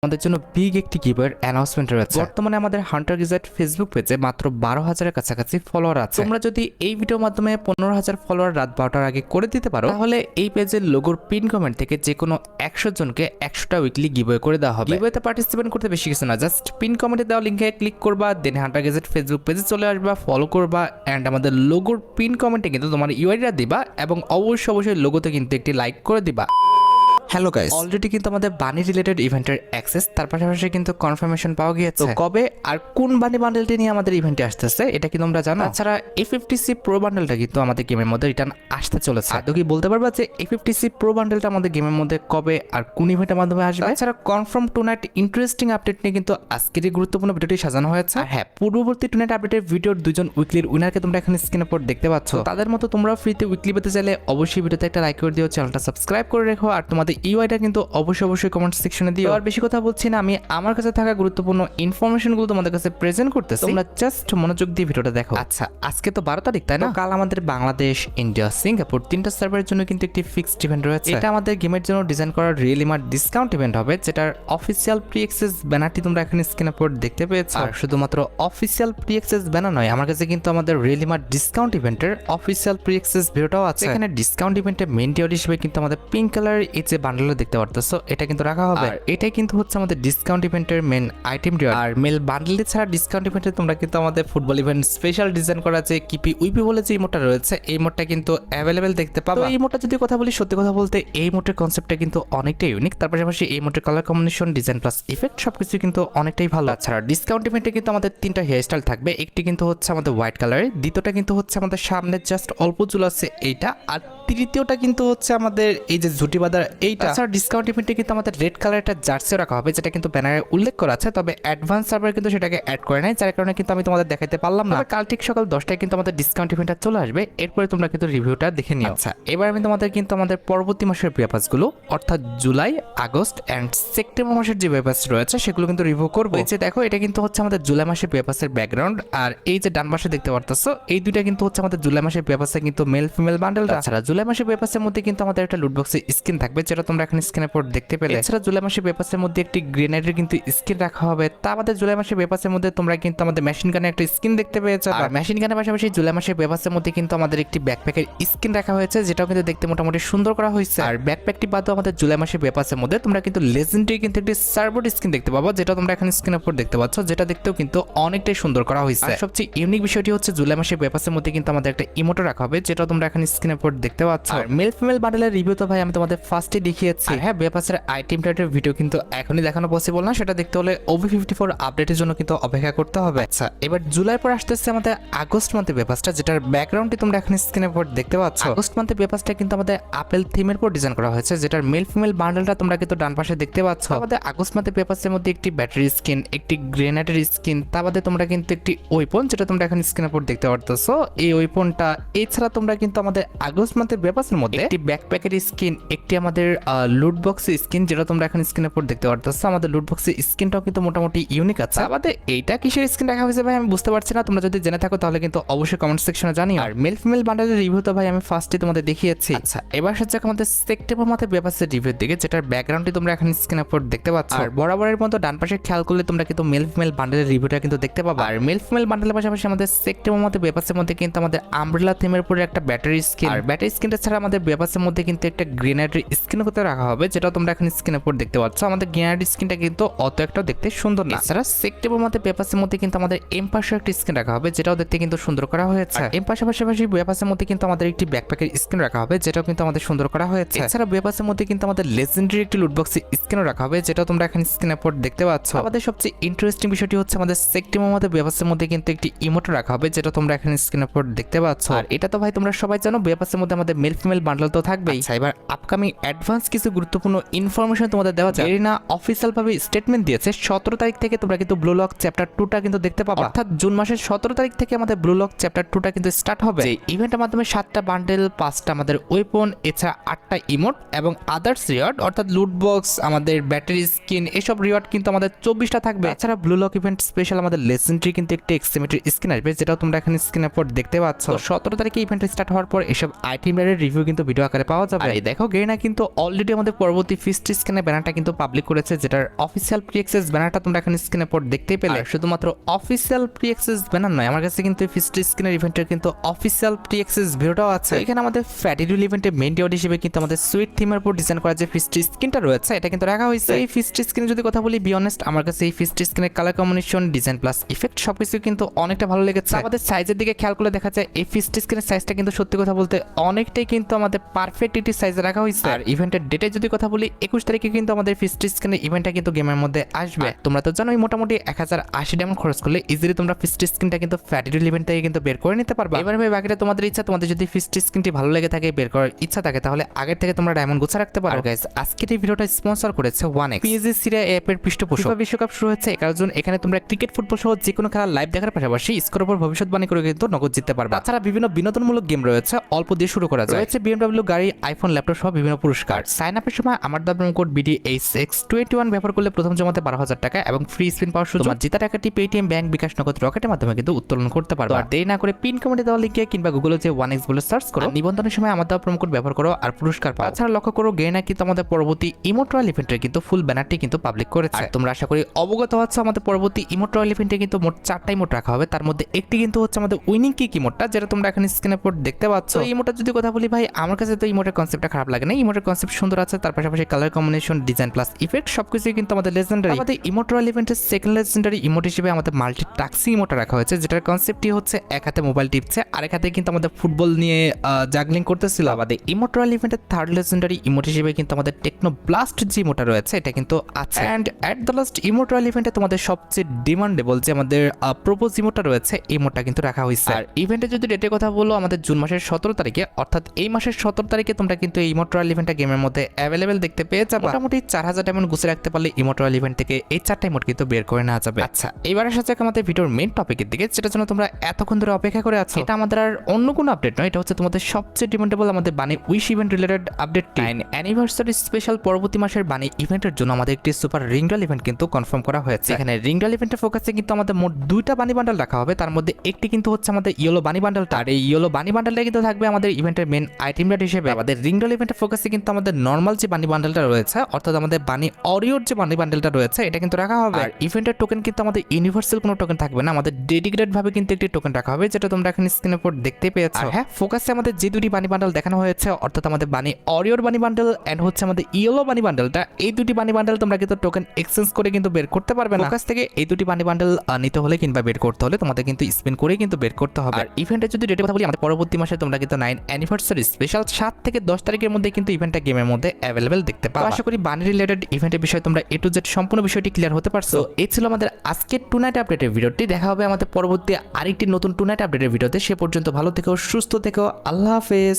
আমাদের জন্য বিগ একটি গিভওয়ের অ্যানাউন্সমেন্ট রয়েছে। বর্তমানে আমাদের হান্টার গিজার্ড ফেসবুক পেজে মাত্র 12,000-এর কাছাকাছি ফলোয়ার আছে। তোমরা যদি এই ভিডিওর মাধ্যমে 15,000 ফলোয়ার রাত 12টার আগে করে দিতে পারো, তাহলে এই পেজের লোগোর পিন কমেন্ট থেকে যে কোনো 100 জনকে 100টা উইকলি গিভওয়ে করে দেওয়া হবে। গিভওয়েতে পার্টিসিপেট করতে বেশি কিছু না, জাস্ট পিন কমেন্টে দেওয়া লিঙ্কে ক্লিক করবা, দেন হান্টার গিজার্ড ফেসবুক পেজে চলে আসবা, ফলো করবা এন্ড আমাদের লোগোর পিন কমেন্টে কিন্তু তোমার ইউআইডিটা দিবা এবং অবশ্যই লোগোতে কিন্তু একটি লাইক করে দিবা। হ্যালো গাইস, অলরেডি কিন্তু আমাদের বানি রিলেটেড ইভেন্টের অ্যাক্সেস তার পাশাপাশি কিন্তু কনফার্মেশন পাওয়া গিয়েছে। তো কবে আর কোন বানি বান্ডেলটি নিয়ে আমাদের ইভেন্টে আসতেছে এটা কি তোমরা জানো? তাছাড়া A50C প্রো বান্ডেলটা কিন্তু আমাদের গেমের মধ্যে রিটার্ন আসতে চলেছে। আদৌ কি বলতে পারবা যে A50C প্রো বান্ডেলটা আমাদের গেমের মধ্যে কবে আর কোন ইভেন্টের মাধ্যমে আসবে? তাছাড়া কনফার্ম টুনাইট ইন্টারেস্টিং আপডেট নিয়ে কিন্তু আজকের এই গুরুত্বপূর্ণ ভিডিওটি সাজানো হয়েছে। আর হ্যাঁ, পূর্ববর্তী টুনাইট আপডেটের ভিডিওর দুজন উইকলির উইনারকে তোমরা এখানে স্ক্রিনের উপর দেখতে পাচ্ছ। তাদের মতো তোমরা ফ্রিতে উইকলি পেতে চাইলে অবশ্যই ভিডিওতে একটা লাইক করে দিও, চ্যানেলটা সাবস্ক্রাইব করে রেখো আর তোমাদের ইউআইটা কিন্তু অবশ্যই কমেন্ট সেকশনে দিও। আর বেশি কথা বলছি না, আমি আমার কাছে থাকা গুরুত্বপূর্ণ ইনফরমেশনগুলো তোমাদের কাছে প্রেজেন্ট করতেছি, তোমরা জাস্ট মনোযোগ দিয়ে ভিডিওটা দেখো। আচ্ছা, আজকে তো 12 তারিখ তাই না? কাল আমাদের বাংলাদেশ, ইন্ডিয়া, সিঙ্গাপুর তিনটা সার্ভারের জন্য কিন্তু একটি ফিক্সড ইভেন্ট রয়েছে। এটা আমাদের গেমের জন্য ডিজাইন করা রিয়েলি মার ডিসকাউন্ট ইভেন্ট হবে, যেটার অফিসিয়াল প্রি অ্যাক্সেস ব্যানারটি তোমরা এখানে স্ক্রিনের উপর দেখতে পেয়েছো। আর শুধুমাত্র অফিসিয়াল প্রি অ্যাক্সেস ব্যানার নয়, আমার কাছে কিন্তু আমাদের রিয়েলি মার ডিসকাউন্ট ইভেন্টের অফিসিয়াল প্রি অ্যাক্সেস ভিডিওটাও আছে। এখানে ডিসকাউন্ট ইভেন্টের মেইন ডিওর হিসেবে কিন্তু আমাদের পিঙ্ক কালারের এই যে বান্ডেলটা দেখতে পারতেছো, এটা কিন্তু রাখা হবে। আর এটাই কিন্তু হচ্ছে আমাদের ডিসকাউন্ট ইভেন্টের মেন আইটেম ডিওর। আর মেল বান্ডেল ছাড়া ডিসকাউন্ট ইভেন্টে তোমরা কিন্তু আমাদের ফুটবল ইভেন্ট স্পেশাল ডিজাইন করা যে কিপি উইপি বলে যে ইমোটটা রয়েছে, এই ইমোটটা কিন্তু অ্যাভেলেবেল দেখতে পাবো। এই ইমোটটা যদি কথা বলি, সত্যি কথা বলতে এই ইমোটের কনসেপ্টটা কিন্তু অনেকটাই ইউনিক। তার পাশাপাশি এই ইমোটের colour combination, design plus effect সবকিছু কিন্তু অনেকটাই ভালো। ছাড়া ডিসকাউন্ট ইভেন্টে কিন্তু আমাদের তিনটা হেয়ার স্টাইল থাকবে। একটি কিন্তু হচ্ছে আমাদের হোয়াইট কালারের, দ্বিতীয়টা কিন্তু হচ্ছে আমাদের সামনে জাস্ট অল্প চুল আছে এইটা, আর তৃতীয়টা কিন্তু হচ্ছে আমাদের এই যে ঝুটি বাঁধার এইটা। তাছাড়া ডিসকাউন্ট ইভেন্টে কিন্তু আমাদের রেড কালার একটা জার্সিও রাখা হবে, যেটা কিন্তু ব্যানারে উল্লেখ করা আছে, তবে অ্যাডভান্স সার্ভার কিন্তু সেটাকে অ্যাড করে নাই, যার কারণে কিন্তু আমি তোমাদের দেখাতে পারলাম না। কাল ঠিক সকাল 10টায় কিন্তু আমাদের ডিসকাউন্ট ইভেন্টটা চলে আসবে, এরপরে তোমরা কিন্তু রিভিউটা দেখে নিও। আচ্ছা, এবার আমি তোমাদের কিন্তু আমাদের পরবর্তী মাসের পেপারসগুলো অর্থাৎ জুলাই, আগস্ট এন্ড সেপ্টেম্বর মাসের যে পেপারস রয়েছে সেগুলো কিন্তু রিভিউ করবো। এই যে দেখো, এটা কিন্তু হচ্ছে আমাদের জুলাই মাসের পেপারসের ব্যাকগ্রাউন্ড, আর এই যে ডান পাশে দেখতে পারতেছো এই দুইটা কিন্তু হচ্ছে আমাদের জুলাই মাসের পেপারসে কিন্তু মেল ফিমেল বান্ডেল। তাছাড়া জুলাই মাসের পেপারসের মধ্যে কিন্তু আমাদের একটা লুটবক্সের স্কিন থাকবে, যেটা তোমরা এখানে স্ক্রিনের উপর দেখতে পেলে। এছাড়া জুলাই মাসের পেপারসের মধ্যে একটি গ্রেনেডের কিন্তু স্কিন রাখা হবে। তা আমাদের জুলাই মাসের পেপারসের মধ্যে তোমরা কিন্তু আমাদের মেশিন গানের একটা স্কিন দেখতে পেয়েছো। আর মেশিন গানের পাশাপাশি জুলাই মাসের পেপারসের মধ্যে কিন্তু আমাদের একটি ব্যাকপ্যাকের স্কিন রাখা হয়েছে, যেটাও কিন্তু দেখতে মোটামুটি সুন্দর করা হয়েছে। আর ব্যাকপ্যাকটি বাদেও আমাদের জুলাই মাসের পেপারসের মধ্যে তোমরা কিন্তু লেজেন্ডারি কিন্তু একটি সার্ভোট স্কিন দেখতে পাবো, যেটা তোমরা এখানে স্ক্রিনের উপর দেখতে পাচ্ছ, যেটা দেখতেও কিন্তু অনেকটাই সুন্দর করা হয়েছে। আর সবচেয়ে ইউনিক বিষয়টি হচ্ছে জুলাই মাসের পেপারসের মধ্যে কিন্তু আমাদের একটা ইমোটো রাখা হবে, যেটা তোমরা এখানে স্ক্রিনের উপর দেখতে পাচ্ছ। আর মেল ফিমেল বান্ডেলের রিভিউ তো ভাই আমি তোমাদের ফার্স্টে দেখিয়েছি। হ্যাঁ, পেপারসের আইটেম টাইটের ভিডিও কিন্তু এখনই দেখানো পসিবল না, সেটা দেখতে হলে OB54 আপডেটের জন্য কিন্তু অপেক্ষা করতে হবে। আচ্ছা, এবার জুলাই পর আসতেছে আমাদের আগস্ট মান্থের পেপারসটা, যেটার ব্যাকগ্রাউন্ডটি তোমরা এখানে স্ক্রিনের উপর দেখতে পাচ্ছ। আগস্ট মান্থের পেপারসটা কিন্তু আমাদের আপেল থিমের উপর ডিজাইন করা হয়েছে, যেটার মেল ফিমেল বান্ডেলটা তোমরা কিন্তু ডান পাশে দেখতে পাচ্ছ। আমাদের আগস্ট মান্থের পেপারসের মধ্যে একটি ব্যাটারি স্কিন, একটি গ্রেনেডের স্কিন, তা বাদে তোমরা কিন্তু একটি ওয়েপন, যেটা তোমরা এখন স্ক্রিনের উপর দেখতে পারতেছো এই ওয়েপনটা। এছাড়া তোমরা কিন্তু আমাদের আগস্ট মান্থের পেপারসের মধ্যে একটি ব্যাকপ্যাকের স্কিন, একটি আমাদের লুট বক্সের স্কিন, যেটা তোমরা এখন স্ক্রিনের উপর দেখতে পারতেছো। আমাদের লুট বক্সের স্কিনটাও কিন্তু মোটামুটি ইউনিক আছে। আমাদের এইটা কিসের স্কিন রাখা হয়েছে ভাই আমি বুঝতে পারছি না, তোমরা যদি জেনে থাকো তাহলে কিন্তু অবশ্যই কমেন্ট সেকশনে জানিও। আর মেল ফিমেল বান্ডেলের রিভিউ তো ভাই আমি ফার্স্টে তোমাদের দেখিয়েছি। আচ্ছা, এবার হচ্ছে আমাদের সেপ্টেম্বর মাসের পেপারসের রিভিউর দিকে, যেটার ব্যাকগ্রাউন্ডটি তোমরা এখন স্ক্রিনের উপর দেখতে পাচ্ছ। আর বরাবরের মতো ডান পাশে খেয়াল করলে তোমরা কিন্তু মেল ফিমেল বান্ডেলের রিভিউটা কিন্তু দেখতে পাবা। আর মেল ফিমেল বান্ডেলের পাশাপাশি আমাদের সেপ্টেম্বর মাসের পেপারসের মধ্যে কিন্তু আমাদের আমব্রেলা থিমের উপরে একটা ব্যাটারি স্কিন, আর ব্যাটারি স্কিনটা ছাড়া আমাদের পেপারসের মধ্যে কিন্তু একটা গ্রেনেডের স্কিন করতে রাখা হবে, যেটা তোমরা এখন স্ক্রিনের উপর দেখতে পাচ্ছ। আমাদের গ্রেনেড স্কিনটা কিন্তু অত একটা দেখতে সুন্দর না। এছাড়া সেপ্টেম্বর মাসের পেপারসের মধ্যে কিন্তু আমাদের এমপাশে একটা স্কিন রাখা হবে, যেটাও দেখতে কিন্তু সুন্দর করা হয়েছে। এমপাশে পাশাপাশি পেপারসের মধ্যে কিন্তু আমাদের একটি ব্যাকপ্যাকের স্কিন রাখা হবে, যেটাও কিন্তু আমাদের সুন্দর করা হয়েছে। এছাড়া পেপারসের মধ্যে কিন্তু আমাদের লেজেন্ডারি একটি লুটবক্সের স্কিনও রাখা হবে, যেটা তোমরা এখন স্ক্রিনের উপর দেখতে পাচ্ছ। আমাদের সবচেয়ে ইন্টারেস্টিং বিষয়টি হচ্ছে আমাদের সেপ্টেম্বর মাসের পেপারসের মধ্যে কিন্তু একটি ইমোটো রাখা হবে, যেটা তোমরা এখন স্ক্রিনের উপর দেখতে পাচ্ছ। আর এটা তো ভাই তোমরা সবাই জানো, পেপারসের মধ্যে আমাদের মেল ফিমেল বান্ডেল তো থাকবেই। এবার আপকামিং অ্যাডভান্স কিছু গুরুত্বপূর্ণ ইনফরমেশন তোমাদের দেওয়া যায়। এরিনা অফিসিয়াল ভাবে স্টেটমেন্ট দিয়েছে 17 তারিখ থেকে তোমরা কিন্তু ব্লু লক চ্যাপ্টার 2টা কিন্তু দেখতে পাবা, অর্থাৎ জুন মাসের 17 তারিখ থেকে আমাদের ব্লু লক চ্যাপ্টার 2টা কিন্তু স্টার্ট হবে। এই ইভেন্টের মাধ্যমে 7টা বান্ডেল, 5টা আমাদের ওয়েপন, এছাড়া 8টা ইমোট এবং আদার্স রিওয়ার্ড অর্থাৎ লুট বক্স, আমাদের ব্যাটারি স্কিন, এসব রিওয়ার্ড কিন্তু আমাদের 24টা থাকবে। এছাড়া ব্লু লক ইভেন্ট স্পেশাল আমাদের লেজেন্ডারি কিন্তু একটি এক্সিমেট্রি স্কিন আসবে, যেটাও তোমরা এখানে স্ক্রিনের উপর দেখতে পাচ্ছ। 17 তারিখে ইভেন্ট স্টার্ট হওয়ার পর এসব আইটেম ব্যানারের রিভিউ কিন্তু ভিডিও আকারে পাওয়া যাবে। আর এই দেখো গেরিনা কিন্তু অলরেডি আমাদের পরবর্তী ফিস্ট স্ক্রিনে ব্যানারটা কিন্তু পাবলিক করেছে, যেটার অফিসিয়াল প্রি অ্যাক্সেস ব্যানারটা তোমরা এখানে স্ক্রিনে পর দেখতেই পেলে। শুধুমাত্র অফিসিয়াল প্রি অ্যাক্সেস ব্যানার নয়, আমার কাছে কিন্তু ফিস্ট স্ক্রিনের ইভেন্টের কিন্তু অফিসিয়াল প্রি অ্যাক্সেস ভিডিওটাও আছে। এখানে আমাদের ফ্যাটিডুল ইভেন্টের মেইন ডিওড হিসেবে কিন্তু আমাদের সুইট থিমের উপর ডিজাইন করা যে ফিস্ট স্ক্রিনটা রয়েছে এটা কিন্তু রাখা হয়েছে। এই ফিস্ট স্ক্রিনে যদি কথা বলি, বি অনেস্ট আমার কাছে এই ফিস্ট স্ক্রিনের colour combination, design plus effect সবকিছু কিন্তু অনেকটা ভালো লেগেছে। আমাদের সাইজের দিকে খেয়াল করলে দেখা যায় এই ফিস্ট স্ক্রিনের সাইজটা কিন্তু সত্যি কথা বলতে অনেকটাই কিন্তু আমাদের পারফেক্ট একটি সাইজে রাখা হয়েছে। আর ইভেন্টের ডেটে যদি কথা বলি 21 তারিখে কিন্তু আমাদের ফিস্ট স্ক্রিনের ইভেন্টটা কিন্তু গেমের মধ্যে আসবে। তোমরা তো জানোই মোটামুটি 1080 ডায়মন্ড খরচ করলে ইজিলি তোমরা ফিস্ট স্ক্রিনটা কিন্তু ফ্যাটিডুল ইভেন্ট থেকে কিন্তু বের করে নিতে পারবে। এবার ভাই বাকিটা তোমাদের ইচ্ছা, তোমাদের যদি ফিস্ট স্ক্রিনটি ভালো লেগে থাকে, বের করার ইচ্ছা থাকে, তাহলে আগের থেকে তোমরা ডায়মন্ড গুছা রাখতে পারো। গাইস আজকের এই ভিডিওটা স্পন্সর করেছে 1x পিএসজি সিরিয়া অ্যাপের পৃষ্ঠপোষক। ফিফা বিশ্বকাপ শুরু হচ্ছে, এর জন্য এখানে তোমরা ক্রিকেট, ফুটবল সহ যে কোনো খেলা লাইভ দেখার পাশাপাশি স্কোর উপর ভবিষ্যৎবাণী করে কিন্তু নগদ জিততে পারবে। তাছাড়া বিভিন্ন বিনোদনমূলক গেম রয়েছে, অল্প দিয়ে শুরু করা যায়। রয়েছে BMW গাড়ি, আইফোন, ল্যাপটপ সহ বিভিন্ন পুরস্কার। সাইন আপের সময় আমার প্রোমো কোড BDHX21 ব্যবহার করলে প্রথম জমাতে 12,000 টাকা এবং ফ্রি স্পিন পাওয়ার সুযোগ। তোমার জেতা টাকাটি পেটিএম, ব্যাংক, বিকাশ, নগদ, রকেটের মাধ্যমে কিন্তু উত্তোলন করতে পারবে। আর দেরি না করে পিন কমেন্টে দেওয়া লিখে কিংবা গুগলে যে 1x বলে সার্চ করো, নিবন্ধনের সময় আমার প্রোমো কোড ব্যবহার করো আর পুরস্কার পাও। তাছাড়া লক্ষ্য করো গেরিনা কিন্তু আমাদের পরবর্তী ইমোট রয়্যাল ইভেন্টের কিন্তু ফুল ব্যানারটি কিন্তু পাবলিক করেছে। তোমরা আশা করি অবগত হচ্ছে আমাদের পরবর্তী ইমোট রয়্যাল ইভেন্টে কিন্তু মোট 4টা ইমোট রাখা হবে। তার মধ্যে একটি কিন্তু হচ্ছে আমাদের উইনিং কিক ইমোটটা, যেটা তোমরা এখানে স্ক্রিনে পর দেখতে পাচ্ছ। এই ইমোটটা যদি কথা বলি ভাই, আমার কাছে তো ইমোটের কনসেপ্টটা খারাপ লাগে না। ইমোটের কনসেপ্ট সুন্দর আছে, তার পাশাপাশি colour combination, design plus effect সবকিছুই কিন্তু আমাদের লেজেন্ডারি। আমাদের ইমোট রয়্যাল ইভেন্টের সেকেন্ড লেজেন্ডারি ইমোট হিসেবে আমাদের মাল্টি টাক্সি ইমোটটা রাখা হয়েছে, যেটার কনসেপ্টটি হচ্ছে এক হাতে মোবাইল টিপছে আর এক হাতে কিন্তু আমাদের ফুটবল নিয়ে জাগলিং করতেছিল। আমাদের ইমোট রয়্যাল ইভেন্টের থার্ড লেজেন্ডারি ইমোট হিসেবে কিন্তু আমাদের টেকনো ব্লাস্ট যে ইমোটটা রয়েছে এটা কিন্তু আছে। And at the last emote royale ইভেন্টে তোমাদের সবচেয়ে ডিমান্ডেবল যে আমাদের প্রপোজ ইমোটটা রয়েছে, এই ইমোটটা কিন্তু রাখা হয়েছে। আর ইভেন্টে যদি ডেটের কথা বলো, আমাদের জুন মাসের 17 তারিখে, অর্থাৎ এই মাসের 17 তারিখে তোমরা কিন্তু এই ইমোট রয়্যাল ইভেন্টটা গেমের মধ্যে অ্যাভেলেবেল দেখতে পেয়ে যাবে। মোটামুটি 4000 ডায়মন্ড গুছে রাখতে পারলে ইমোট রয়্যাল ইভেন্ট থেকে এই 4টা ইমোট কিন্তু বের করে নেওয়া যাবে। আচ্ছা, এবার আসা যাক আমাদের ভিডিওর মেইন টপিকের দিকে, যেটার জন্য তোমরা এতক্ষণ ধরে অপেক্ষা করে আছো। এটা আমাদের আর অন্য কোনো আপডেট নয়, এটা হচ্ছে তোমাদের সবচেয়ে ডিমান্ডেবল আমাদের বানি wish event related update. 9 anniversary special পরবর্তী মাসের বানি ইভেন্টের জন্য আমাদের একটি সুপার রিং রয়্যাল ইভেন্ট কিন্তু কনফার্ম করা হয়েছে। এখানে রিং রয়্যাল ইভেন্টের ফোকাসে কিন্তু আমাদের মোট 2টা বানি বান্ডেল রাখা হবে। তার মধ্যে একটি কিন্তু হচ্ছে আমাদের ইয়েলো বানি বান্ডেলটা, আর এই ইয়েলো বানি বান্ডেলটা কিন্তু থাকবে আমাদের ইভেন্টের মেইন আইটেম রেট হিসেবে। আমাদের রিং রয়্যাল ইভেন্টের ফোকাসে কিন্তু আমাদের নর্মাল যে বানি বান্ডেলটা রয়েছে, অর্থাৎ আমাদের বানি অরিওর যে বানি বান্ডেলটা রয়েছে, এটা কিন্তু রাখা হবে। আর ইভেন্টের টোকেন কিন্তু আমাদের ইউনিভার্সাল কোনো টোকেন থাকবে না, আমাদের ডেডিকেটেড ভাবে কিন্তু একটি টোকেন রাখা হবে, যেটা তোমরা এখানে স্ক্রিনের উপর দেখতে পেয়েছো। হ্যাঁ, ফোকাসে আমাদের যে দুটি বানি বান্ডেল দেখানো হয়েছে, অর্থাৎ আমাদের বানি অরিওর বানি বান্ডেল এন্ড হচ্ছে আমাদের ইয়েলো বানি বান্ডেলটা, এই দুটি বানি বান্ডেল তোমরা কিন্তু টোকেন এক্সচেঞ্জ করে কিন্তু বের করতে পারবে না। ফোকাস থেকে এই দুটি বানি বান্ডেল নিতে হলে কিংবা বের করতে হলে তোমাদের কিন্তু স্পিন করে কিন্তু বের করতে হবে। আর ইভেন্টে যদি ডেটের কথা বলি, আমাদের পরবর্তী মাসে তোমরা কিন্তু 9 অ্যানিভার্সারি স্পেশাল 7 থেকে 10 তারিখের মধ্যে কিন্তু ইভেন্টটা গেমের মধ্যে অ্যাভেলেবেল দেখতে পাবে। আশা করি বানি রিলেটেড ইভেন্টের বিষয়ে তোমরা A to Z সম্পূর্ণ বিষয়টি ক্লিয়ার হতে পারছো। এই ছিল আমাদের আজকের টু নাইট আপডেটের ভিডিওটি। দেখা হবে আমাদের পরবর্তী আরেকটি নতুন টু নাইট আপডেটের ভিডিওতে। সে পর্যন্ত ভালো থেকো, সুস্থ থেকো, আল্লাহ হাফেজ।